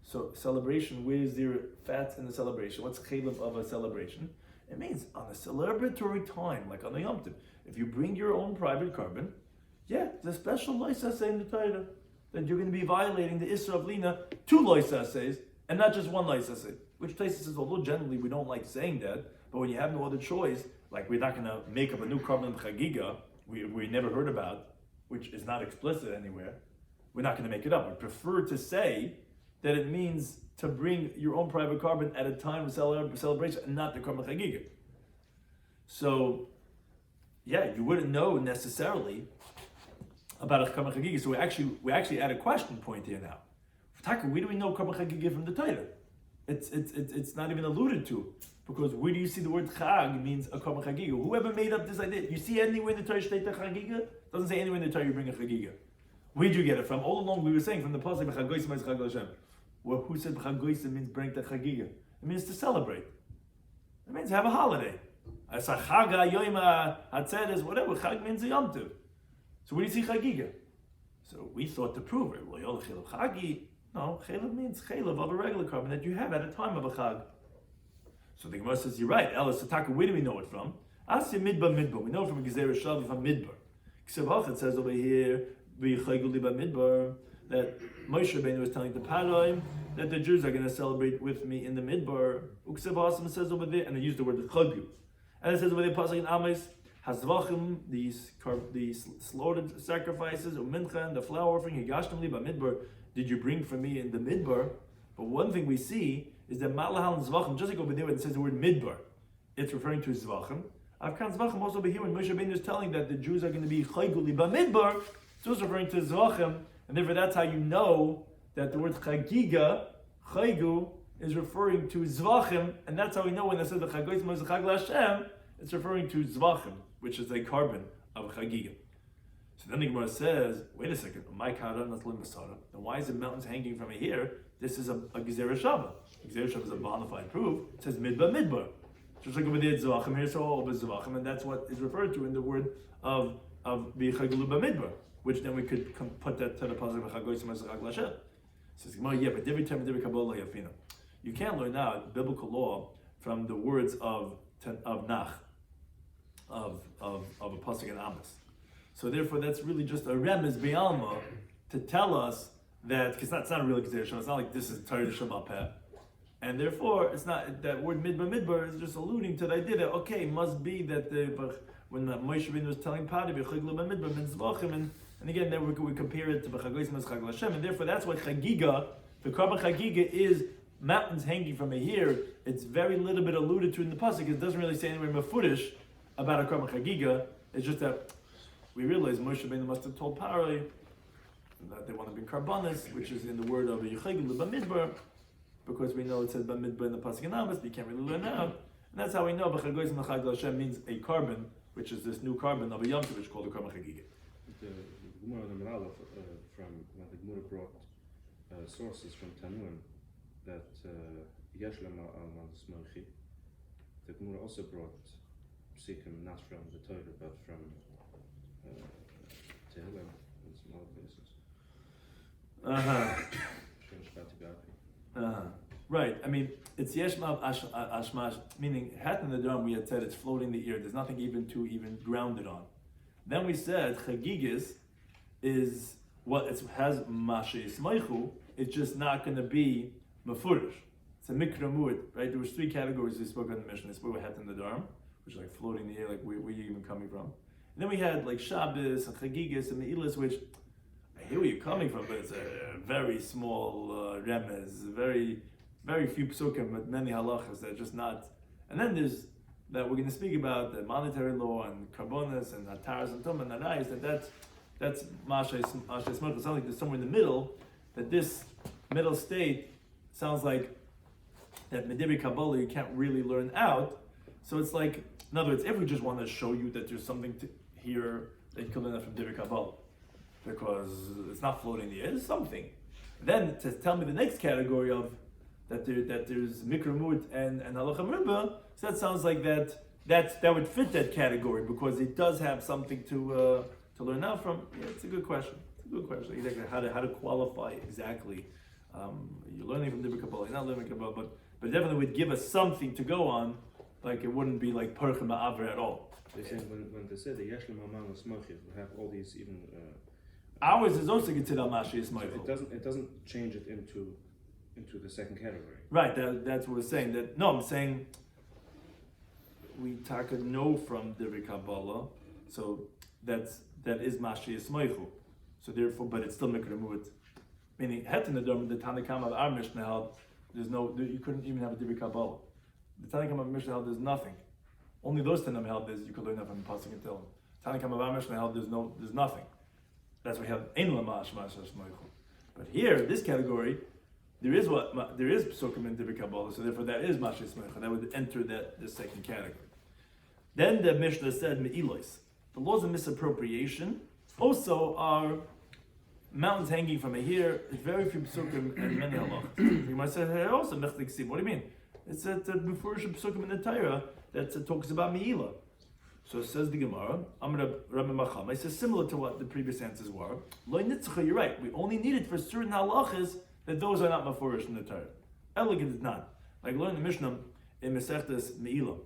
So celebration, where is there fats in the celebration? What's chaylev of a celebration? It means on a celebratory time, like on the Yom Tov. If you bring your own private carbon, yeah, there's a special loisa say in the Torah that you're going to be violating the Isra of Lina, two loisa says, and not just one loisa say. Which Taisa says, although generally we don't like saying that, but when you have no other choice, like we're not going to make up a new carbon Chagigah we never heard about, which is not explicit anywhere, we're not going to make it up. We prefer to say that it means to bring your own private carbon at a time of celebration and not the carbon Chagigah. So, yeah, you wouldn't know necessarily about a carbon Chagigah. So we actually add a question point here now. Taka, where do we know carbon Chagigah from the Torah? It's not even alluded to. Because where do you see the word Chag means a Korban Chagigah? Whoever made up this idea, you see anywhere in the Torah state the Chagigah? Doesn't say anywhere in the Torah you bring a Chagigah. Where'd you get it from? All along we were saying from the pasuk B'chagoysim means Chag Hashem. Well, who said B'chagoysim means bring the Chagigah? It means to celebrate. It means have a holiday. As a Chagigah, Yomah, Hatzeres, whatever. Chag means a Yom Tov. So where do you see Chagigah? So we thought to prove it. Well, Yol Chelev Chagi. No, Chelev means Chelev of a regular carbon that you have at a time of a Chag. So the Gemara says, you're right. Elis Sataka, where do we know it from? Asya Midbar. We know from a Gezerah Shavi from Midbar. It says over here, Midbar, that Moshe Rabbeinu was telling the Paroim that the Jews are going to celebrate with me in the Midbar. Uksev says over there, and they use the word Chagu. And it says over there, Pasuk in Amos, Hazvachim, these slaughtered sacrifices, Umincha, and the flour offering, Higashtam li Midbar, did you bring for me in the Midbar? But one thing we see is that Malahal and Zvachim, just like over there when it says the word Midbar, it's referring to Zvachim. Avkan Zvachim also over here when Moshe Rabbeinu is telling that the Jews are going to be Chayguli Midbar, it's also referring to Zvachim, and therefore that's how you know that the word Chagigah, Chaygu, is referring to Zvachim, and that's how we know when it says the Chagoyis Moshe Chag Hashem, it's referring to Zvachim, which is a carbon of Chagigah. So then the Gemara says, wait a second, then why is the mountains hanging from here? This is a Gezerah Shavah. Gezerah Shavah is a bona fide proof. It says Midbar. Just like over there, Zvachim, here, so all over Zvachim, and that's what is referred to in the word of B'chagulu Midbar, which then we could put that to the pasuk B'chagoyis Masachag Lashem. Says Gemara, yeah, but every time Kabbalah Yafina, you can't learn out biblical law from the words of Nach, of a pasuk in Amos. So therefore, that's really just a remez be'alma to tell us that, because it's not a real Gezerah Shavah, it's not like this is Torah Shema Peh. And therefore, it's not, that word midbar is just alluding to the idea that, okay, it must be that when Moshe Rabbeinu was telling Pari, midbar means Zvachim, and again, then we compare it to B'chagoyis Chag Hashem, and therefore that's why Chagigah, the carbon Chagigah is mountains hanging from here. It's very little bit alluded to in the pasuk. It doesn't really say anywhere mafurish about a carbon Chagigah. It's just that we realize Moshe Rabbeinu must have told Pari that they want to bring karbanis, which is in the word of Yechagul B'midbar, because we know it says B'midbar in the pasuk in Amos, but you can't really learn out. And that's how we know B'chagoyis Chag Hashem means a carbon, which is this new carbon of a Yom Tov, which is called a carbon Chagigah. The Gemara from the Gemara brought sources from Tanuim that Yesh Lama al Smochi. The Gemara also brought Psikim not from the Torah but from Tehillim and some other places. Right. I mean, it's Yeshma Ashmash, meaning hat in the drum. We had said it's floating the ear. There's nothing even grounded on. Then we said Chagigas is what it has Mashe Ismaichu. It's just not going to be mafurish. a mikra mu'it, right? There was 3 categories we spoke on the Mishnah. They spoke about het in the darm, which is like floating in the air, like where you even coming from. And then we had like Shabbos and Chagigas and Me'ilas, which I hear where you're coming from, but it's a very small remez, very few psukim, but many halachas that are just not. And then there's that we're going to speak about the monetary law and karbonas and ataras and tum and arayis. That's mashay smoke. It sounds like there's somewhere in the middle. That this middle state sounds like that medibri kabbalah you can't really learn out. So it's like, in other words, if we just want to show you that there's something to here that you can learn that from Divir Kabbalah, because it's not floating in the air, it's something. Then to tell me the next category of that there's Mikra Mut and Halacha Merba, so that sounds like that would fit that category because it does have something to learn out from. Yeah, it's a good question. Exactly how to qualify exactly. You're learning from Divir Kabbalah, you're not learning Kabbalah, but it definitely would give us something to go on. Like it wouldn't be like Percha Ma'aver at all. They say when they say the Yeshlim Aman Smochit, we have all these even. Ours is also considered Mashi Ismail. It doesn't change it into the second category. Right. That's what we're saying. I'm saying we taka know from Divri Kabbalah, so that is Mashi Ismail. So therefore, but it's still Mikra Mu'it. Meaning, het in the Tanakam of our Mishnah held, you couldn't even have a Divri Kabbalah. The Tanakam of Mishnah held there's nothing. Only those Tanakam held you could learn that from Pasuk and Tillim. Tanakam of our Mishnah held there's nothing. That's why we have Ein Lamash Masha Shmoichu. But here, this category, there is Psukim in Divri Kabbalah, so therefore that is Masha Shmoichu. That would enter this second category. Then the Mishnah said Me'ilos. The laws of misappropriation also are mountains hanging from a here, very few Psukim and many halachas. You might say, hey, also Mechlik Sib. What do you mean? It's before Psukim in the Torah that talks about Me'ilah. So it says the Gemara, Amr Rabbi Machama, it says similar to what the previous answers were. Lo nitzcha, you're right. We only need it for certain halachas that those are not mafurish in the Torah. Elegant is not. Like learn the Mishnah in Mesechtes Me'ilah,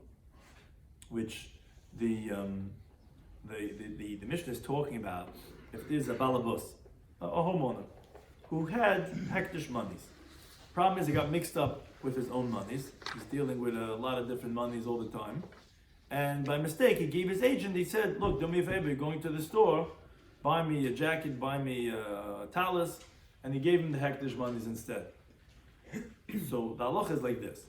which the Mishnah is talking about if there's a balabus, a homeowner, who had hektish monies. Problem is he got mixed up with his own monies. He's dealing with a lot of different monies all the time. And by mistake, he gave his agent, he said, look, do me a favor, you're going to the store, buy me a jacket, buy me a talus, and he gave him the hektish monies instead. So the halacha is like this.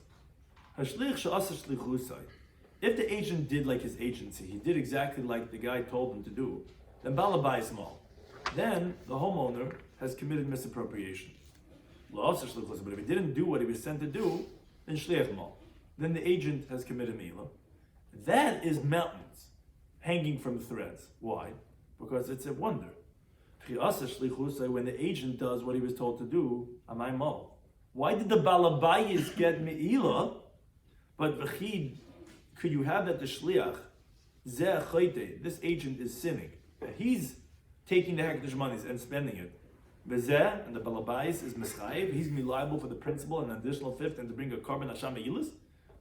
If the agent did like his agency, he did exactly like the guy told him to do, then balabai small. Then the homeowner has committed misappropriation. But if he didn't do what he was sent to do, then shliach mal. Then the agent has committed milah. That is mountains hanging from threads. Why? Because it's a wonder. When the agent does what he was told to do, amay mal. Why did the balabayis get milah? But v'chid, could you have that the shliach? Zeh chayte. This agent is sinning. He's taking the hektish monies and spending it. Bezeh, and the balabais is mischayev. He's going to be liable for the principal and an additional fifth and to bring a carbon hasham me'ilas.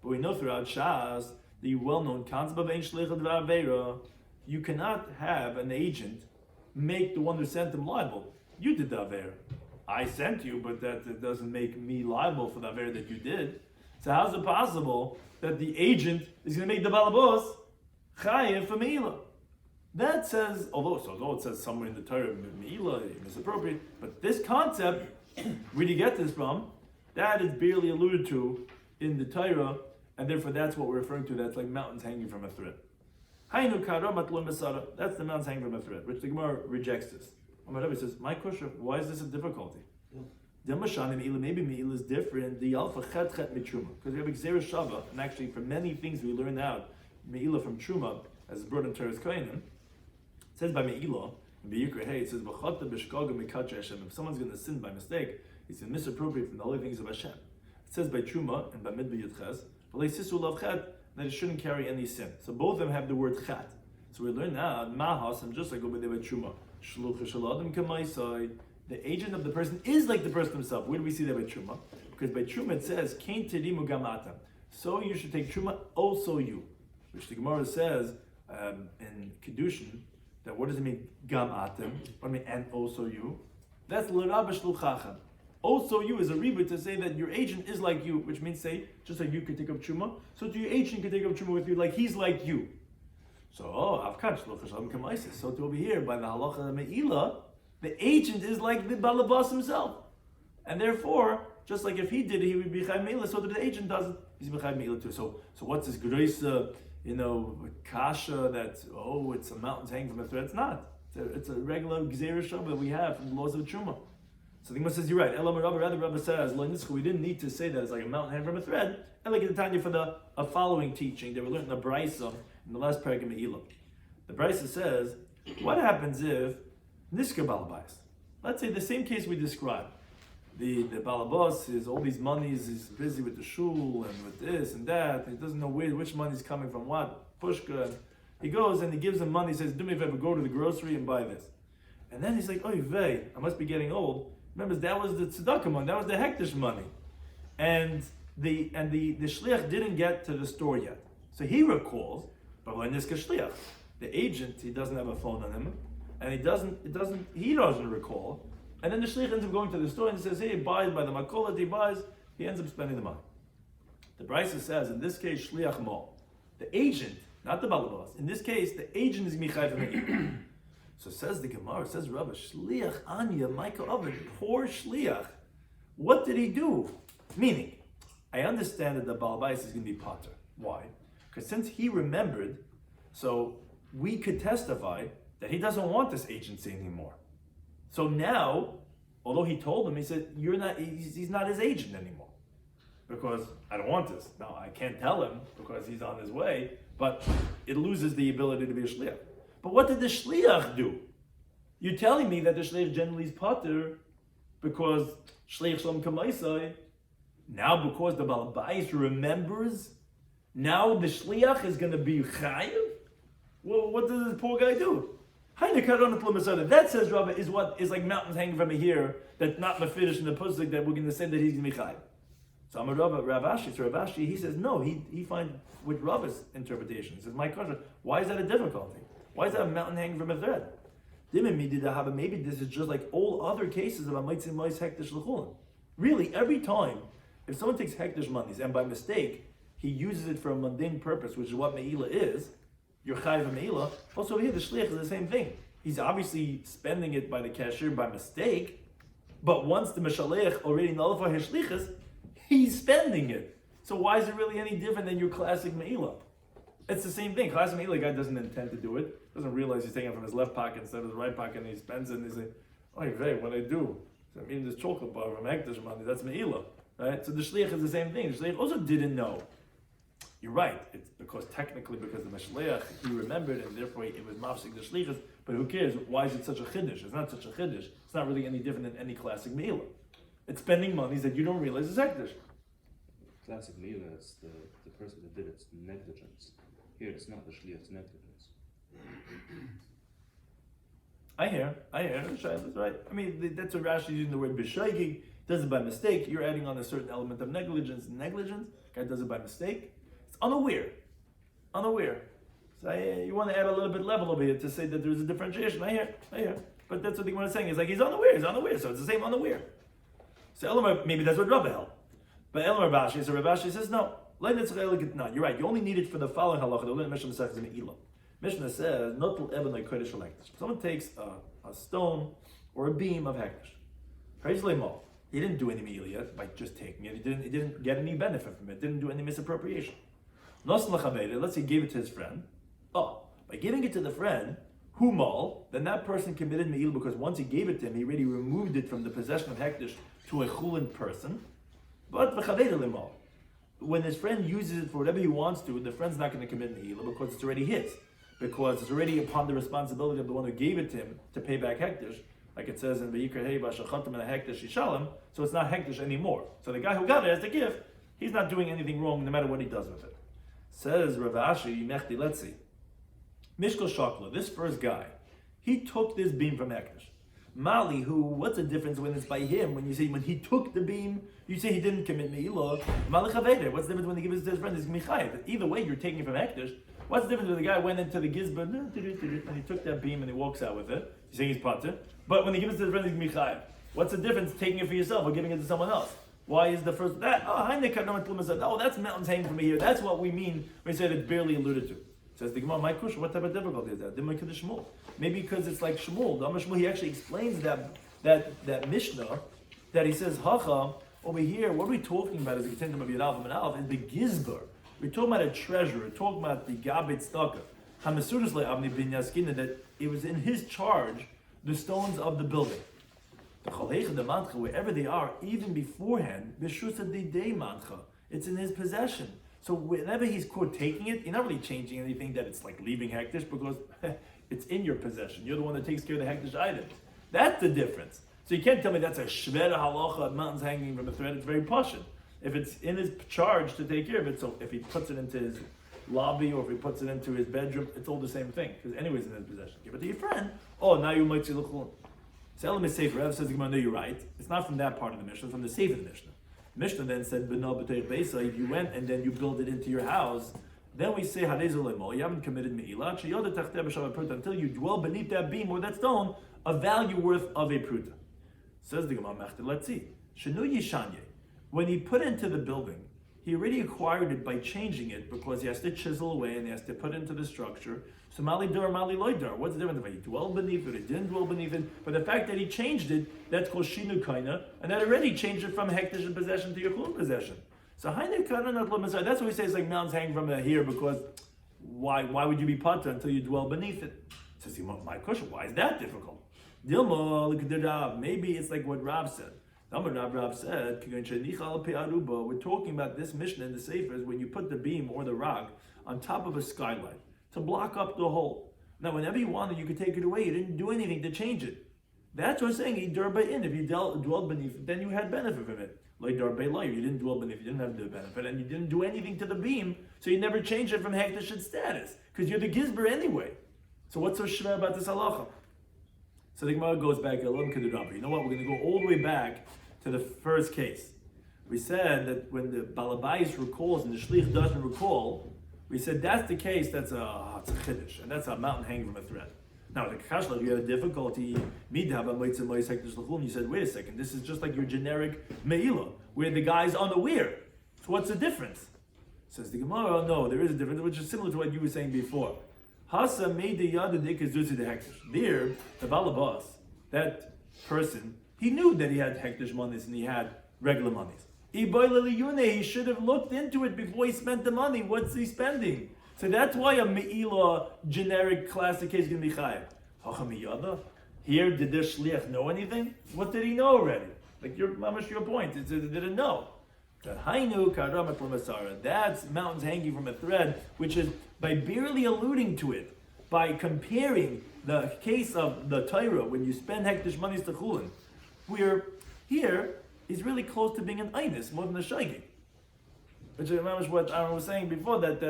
But we know throughout Shas the well-known concept of ein shlichut v'avera. You cannot have an agent make the one who sent him liable. You did the avera. I sent you, but that doesn't make me liable for the avera that you did. So how's it possible that the agent is going to make the balabos chayev for me'ilah? That says, although it says somewhere in the Torah, Me'ilah, misappropriate, but this concept, where do you get this from? That is barely alluded to in the Torah, and therefore that's what we're referring to. That's like mountains hanging from a thread. That's the mountains hanging from a thread, which the Gemara rejects this. Rabbi says, my question, why is this a difficulty? Maybe Me'ilah is different. The alpha chet mitruma, because we have Xer Shava, and actually for many things we learn out Me'ilah from Truma, as brought in Torah's Kohanim. It says by Me'ilah, in B'Yikra Hey, it says, if someone's going to sin by mistake, he's going to misappropriate from the holy things of Hashem. It says by Truma, and by Midbar Yudches, that it shouldn't carry any sin. So both of them have the word chat. So we learn now, Mahas, and just like over there by Truma, the agent of the person is like the person himself. Where do we see that by Truma? Because by Truma it says, Kain terimu gamata. So you should take Truma, also you. Which the Gemara says in Kedushin, that what does it mean, gam atem? What does it mean, and also you? That's l'rabba shluchachem. Also, you as a ribut to say that your agent is like you, which means say, just like you could take up truma, so to your agent could take up truma with you, like he's like you. So, so to over here, by the halacha me'ila, the agent is like the balabas himself. And therefore, just like if he did it, he would be chayv me'ila, so that the agent does it, he's chayv me'ila too. So what's this greisa, kasha that, it's a mountain's hanging from a thread? It's not. It's a regular gzeira shava that we have from the laws of truma. So the Gemara says, you're right. Elam Rabba, rather Rabba says, we didn't need to say that it's like a mountain hanging from a thread. And like in the Tanya for a following teaching, they were learning the Brisa in the last paragraph of Me'ilah. The Brisa says, what happens if Niska Balabais? Let's say the same case we described. The Balabas is all these monies, he's busy with the shul and with this and that. He doesn't know which money is coming from what, pushka. And he goes and he gives them money, he says, do me a favor, go to the grocery and buy this. And then he's like, oy vey, I must be getting old. Remember, that was the tzedakah money, that was the hektish money. And the shliach didn't get to the store yet. So he recalls, but when this shliach, the agent, he doesn't have a phone on him, and he doesn't recall. And then the shliach ends up going to the store and says, hey, he buys by the makolat, he ends up spending the money. The Brisa says, in this case, shliach mo, the agent, not the balabas, in this case, the agent is michayv me'il. So says the Gemara, says Rabbi, Shliach Anya, Michael Oven, poor Shliach. What did he do? Meaning, I understand that the Baal Bais is going to be potter. Why? Because since he remembered, so we could testify that he doesn't want this agency anymore. So now, although he told him, he said, he's not his agent anymore. Because I don't want this. Now, I can't tell him because he's on his way, but it loses the ability to be a Shliach. But what did the shliach do? You're telling me that the shliach generally is pater because shliach shalom kamaisai. Now because the balabais remembers, now the shliach is going to be chayiv? Well, what does this poor guy do? That, says Rabbi, is what is like mountains hanging from here that's not mefirish in the pusik that we're going to say that he's going to be chayiv. So I'm a Ravashi, he says no, he finds with Rabbi's interpretation. He says, my question, why is that a difficulty? Why is that a mountain hanging from a thread? Maybe this is just like all other cases of a mitzvah mois hektish l'chulin. Really, every time, if someone takes hektish monies and by mistake, he uses it for a mundane purpose, which is what me'ilah is, you're chayiv me'ilah. Also here, the shliach is the same thing. He's obviously spending it by the cashier by mistake, but once the meshalech already nullified his shlichus, he's spending it. So why is it really any different than your classic me'ilah? It's the same thing. Classic me'ilah guy doesn't intend to do it, doesn't realize he's taking it from his left pocket instead of his right pocket, and he spends it, and he's like, oh, hey, what I do? So I'm eating this chocolate bar from hektish money, that's me'ilah, right? So the shliach is the same thing. The shliach also didn't know. You're right, it's because technically, because the meshliach, he remembered, and therefore it was mafsik the shlichus, but who cares? Why is it such a chiddush? It's not such a chiddush. It's not really any different than any classic me'ilah. It's spending monies that you don't realize is hektish. Classic me'ilah is the person that did it's negligence. Here, it's not the shliach's negligence. I hear. That's right. I mean, that's what Rashi is using the word b'shaygig. Does it by mistake. You're adding on a certain element of negligence. Guy does it by mistake. It's unaware. So you want to add a little bit level over here to say that there's a differentiation. I hear. But that's what the Gemara is saying. It's like he's unaware. So it's the same unaware. So Elamar, maybe that's what Rabbi held. But Elamar Rashi, so Rashi says no. No, you're right. You only need it for the following halacha. The Mishnah says Me'ilah. Mishnah says notul eben like kodesh or hektish. Someone takes a stone or a beam of hektish. Praise Lemo. He didn't do any me'ilah yet by just taking it. He didn't get any benefit from it. Didn't do any misappropriation. Nos l'chaveda. Let's say he gave it to his friend. By giving it to the friend, humal, then that person committed me'ilah because once he gave it to him, he already removed it from the possession of hektish to a chulin person. But v'chaveda lemo. When his friend uses it for whatever he wants to, the friend's not going to commit me'ilah because it's already his. Because it's already upon the responsibility of the one who gave it to him to pay back hektish. Like it says in Vayikra Hey Vashachatim and hektish Yishalem, so it's not hektish anymore. So the guy who got it as the gift, he's not doing anything wrong no matter what he does with it. Says Rav Ashi, Mechti, let's see. Mishkol Shakla, this first guy, he took this beam from hektish. Mali, what's the difference when it's by him? When you say when he took the beam, you say he didn't commit me'ilah. Mali chaveder. What's the difference when he gives it to his friend? It's michayev. Either way, you're taking it from hektish. What's the difference if the guy went into the gizber and he took that beam and he walks out with it? He's saying he's pater. But when he gives it to the friend, he's michayev. What's the difference taking it for yourself or giving it to someone else? Why is the first that? Oh, that's mountains hanging from here. That's what we mean when we say that it's barely alluded to. Says the Gemara, my kush, what type of difficulty is that? Maybe because it's like Shmuel. The Shmuel, he actually explains that Mishnah that he says hacha over here. What are we talking about? As a contingent of Yud and Aleph is the gizber. We're talking about a treasure. We're talking about the gabet staka. Hamasudas le'avni bin yaskina, that it was in his charge the stones of the building. The Chagigah the mancha, wherever they are, even beforehand, b'shusa didei mancha, it's in his possession. So whenever he's caught taking it, you're not really changing anything that it's like leaving hektish because it's in your possession. You're the one that takes care of the hektish items. That's the difference. So you can't tell me that's a shvera halacha, mountains hanging from a thread. It's very pashut. If it's in his charge to take care of it, so if he puts it into his lobby or if he puts it into his bedroom, it's all the same thing because anyways in his possession. Give it to your friend. Oh, now you might see luchul. So Elam is safer. Rav says, no, you're right. It's not from that part of the Mishnah, it's from the safe of the Mishnah. Mishnah then said, if you went and then you build it into your house, then we say, you haven't committed me'ilah, until you dwell beneath that beam or that stone, a value worth of a pruta. Says the Gemara, let's see. When he put into the building, he already acquired it by changing it because he has to chisel away and he has to put it into the structure. So mali dar, mali loy dar. What's the difference if he dwelled beneath it, he didn't dwell beneath it? But the fact that he changed it, that's called shinu kaina, and that already changed it from hektish possession to your chulun possession. So hainu kaina not l'masai. That's why we say it's like mountains hanging from here because why would you be pater until you dwell beneath it? Says my question, why is that difficult? Dilma, look at the Rav. Maybe it's like what Rav said. Rav said, we're talking about this Mishnah in the Sefer when you put the beam or the rock on top of a skylight to block up the hole. Now, whenever you wanted, you could take it away. You didn't do anything to change it. That's what I'm saying. If you dwelled beneath it, then you had benefit from it. Like you didn't dwell beneath it, you didn't have the benefit, and you didn't do anything to the beam, so you never changed it from hektish status, because you're the gizber anyway. So what's so shver about this halacha? So the Gemara goes back a little bit. You know what? We're going to go all the way back to the first case. We said that when the balabais recalls and the shlich doesn't recall, we said that's the case. That's a chiddush, and that's a mountain hanging from a thread. Now the kashla, you had a difficulty. You said, wait a second, this is just like your generic meila, where the guy's unaware. So what's the difference? Says the Gemara, no, there is a difference, which is similar to what you were saying before. Hasa made the yada dikazuzi the hektish. There, the balabas, that person, he knew that he had hektish monies and he had regular monies. He should have looked into it before he spent the money. What's he spending? So that's why a me'ilah generic classic case is going to be chayav. Here, did the shliach know anything? What did he know already? Like your point, it didn't know. That's mountains hanging from a thread, which is by barely alluding to it, by comparing the case of the Torah when you spend hektish monies to chulin, where here is really close to being an einus more than a shaygig. Which is what I was saying before that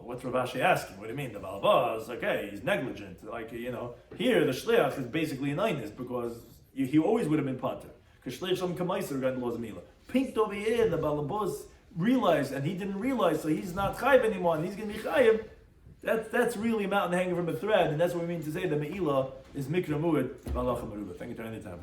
what's Rav Ashi asking? What do you mean? The balabas, okay, he's negligent. Like, here the shliach is basically an einus because he always would have been pater. Because shliach shalom kamaiser regarding the laws of milah. Pinked over here, the balabas realized, and he didn't realize, so he's not chayiv anymore, and he's going to be chayiv. That's really a mountain hanging from a thread, and that's what we mean to say the me'ilah is mikra mu'ed, malacha maruba. Thank you for any time.